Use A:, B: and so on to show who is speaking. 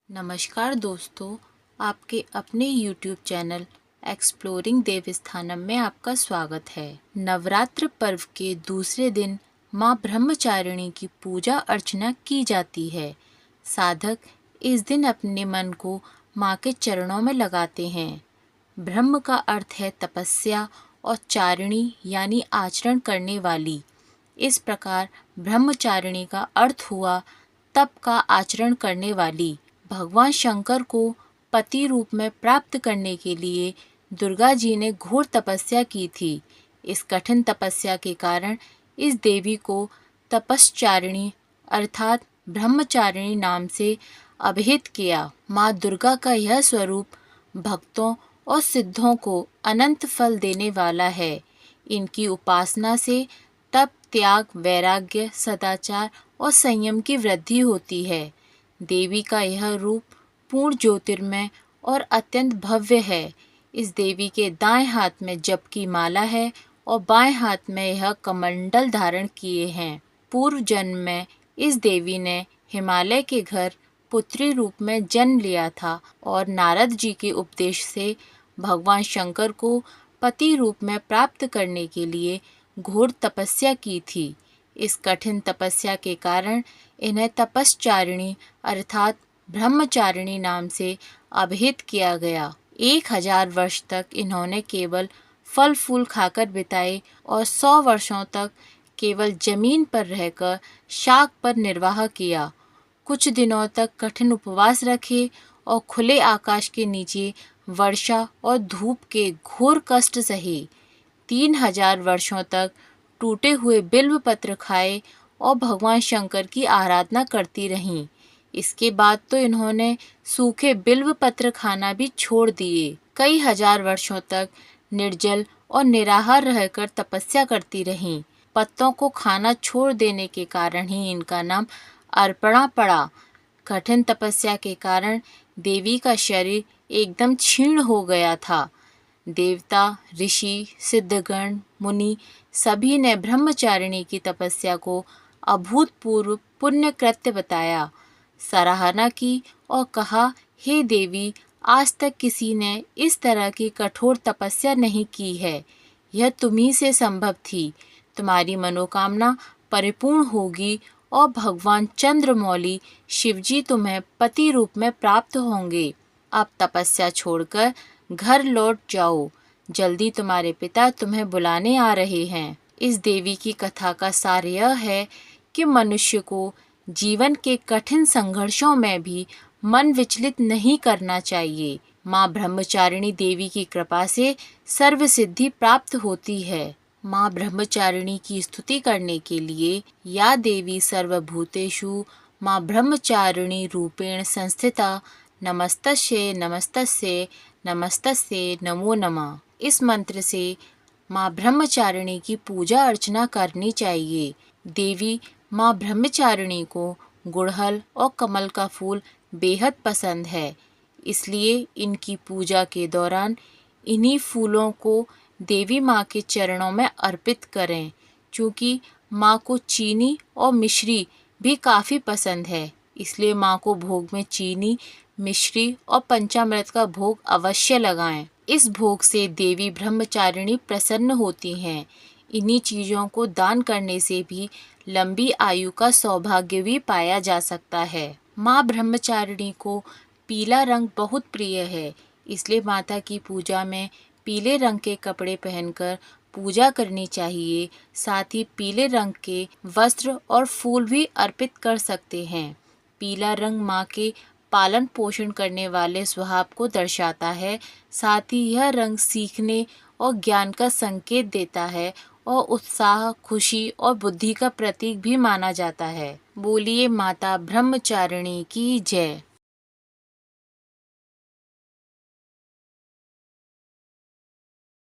A: नमस्कार दोस्तों, आपके अपने YouTube चैनल एक्सप्लोरिंग देवस्थानम में आपका स्वागत है। नवरात्र पर्व के दूसरे दिन माँ ब्रह्मचारिणी की पूजा अर्चना की जाती है। साधक इस दिन अपने मन को माँ के चरणों में लगाते हैं। ब्रह्म का अर्थ है तपस्या और चारिणी यानी आचरण करने वाली। इस प्रकार ब्रह्मचारिणी का अर्थ हुआ तप का आचरण करने वाली। भगवान शंकर को पति रूप में प्राप्त करने के लिए दुर्गा जी ने घोर तपस्या की थी। इस कठिन तपस्या के कारण इस देवी को तपश्चारिणी अर्थात ब्रह्मचारिणी नाम से अभिहित किया। माँ दुर्गा का यह स्वरूप भक्तों और सिद्धों को अनंत फल देने वाला है। इनकी उपासना से तप, त्याग, वैराग्य, सदाचार और संयम की वृद्धि होती है। देवी का यह रूप पूर्ण ज्योतिर्मय और अत्यंत भव्य है। इस देवी के दाएं हाथ में जप की माला है और बाएं हाथ में यह कमंडल धारण किए हैं। पूर्व जन्म में इस देवी ने हिमालय के घर पुत्री रूप में जन्म लिया था और नारद जी के उपदेश से भगवान शंकर को पति रूप में प्राप्त करने के लिए घोर तपस्या की थी। इस कठिन तपस्या के कारण इन्हें तपश्चारिणी अर्थात ब्रह्मचारिणी नाम से अभिहित किया गया। 1000 वर्ष तक इन्होंने केवल फल फूल खाकर बिताए और 100 वर्षों तक केवल जमीन पर रहकर शाक पर निर्वाह किया। कुछ दिनों तक कठिन उपवास रखे और खुले आकाश के नीचे वर्षा और धूप के घोर कष्ट सहे। 3000 वर्षों तक टूटे हुए बिल्व पत्र खाए और भगवान शंकर की आराधना करती रहीं। इसके बाद तो इन्होंने सूखे बिल्व पत्र खाना भी छोड़ दिए। कई हजार वर्षों तक निर्जल और निराहार रहकर तपस्या करती रहीं। पत्तों को खाना छोड़ देने के कारण ही इनका नाम अर्पणा पड़ा। कठिन तपस्या के कारण देवी का शरीर एकदम क्षीण हो गया था। देवता, ऋषि, सिद्धगण, मुनि सभी ने ब्रह्मचारिणी की तपस्या को अभूतपूर्व पुण्य कृत्य बताया, सराहना की और कहा, हे देवी, आज तक किसी ने इस तरह की कठोर तपस्या नहीं की है। यह तुम्ही से संभव थी। तुम्हारी मनोकामना परिपूर्ण होगी और भगवान चंद्रमौली शिवजी तुम्हें पति रूप में प्राप्त होंगे। अब तपस्या छोड़कर घर लौट जाओ। जल्दी तुम्हारे पिता तुम्हें बुलाने आ रहे हैं। इस देवी की कथा का सार यह है कि मनुष्य को जीवन के कठिन संघर्षों में भी मन विचलित नहीं करना चाहिए। माँ ब्रह्मचारिणी देवी की कृपा से सर्व सिद्धि प्राप्त होती है। माँ ब्रह्मचारिणी की स्तुति करने के लिए या देवी सर्वभूतेषु माँ ब्रह्मचारिणी रूपेण संस्थिता नमस्तस्यै नमस्तस्यै नमस्तस्यै नमो नमः। इस मंत्र से माँ ब्रह्मचारिणी की पूजा अर्चना करनी चाहिए। देवी माँ ब्रह्मचारिणी को गुड़हल और कमल का फूल बेहद पसंद है, इसलिए इनकी पूजा के दौरान इन्हीं फूलों को देवी माँ के चरणों में अर्पित करें। क्योंकि माँ को चीनी और मिश्री भी काफ़ी पसंद है, इसलिए माँ को भोग में चीनी, मिश्री और पंचामृत का भोग अवश्य लगाएं। इस भोग से देवी ब्रह्मचारिणी प्रसन्न होती हैं। इन्हीं चीज़ों को दान करने से भी लंबी आयु का सौभाग्य भी पाया जा सकता है। माँ ब्रह्मचारिणी को पीला रंग बहुत प्रिय है, इसलिए माता की पूजा में पीले रंग के कपड़े पहनकर पूजा करनी चाहिए। साथ ही पीले रंग के वस्त्र और फूल भी अर्पित कर सकते हैं। पीला रंग माँ के पालन पोषण करने वाले स्वभाव को दर्शाता है। साथ ही यह रंग सीखने और ज्ञान का संकेत देता है और उत्साह, खुशी और बुद्धि का प्रतीक भी माना जाता है। बोलिए माता ब्रह्मचारिणी की जय।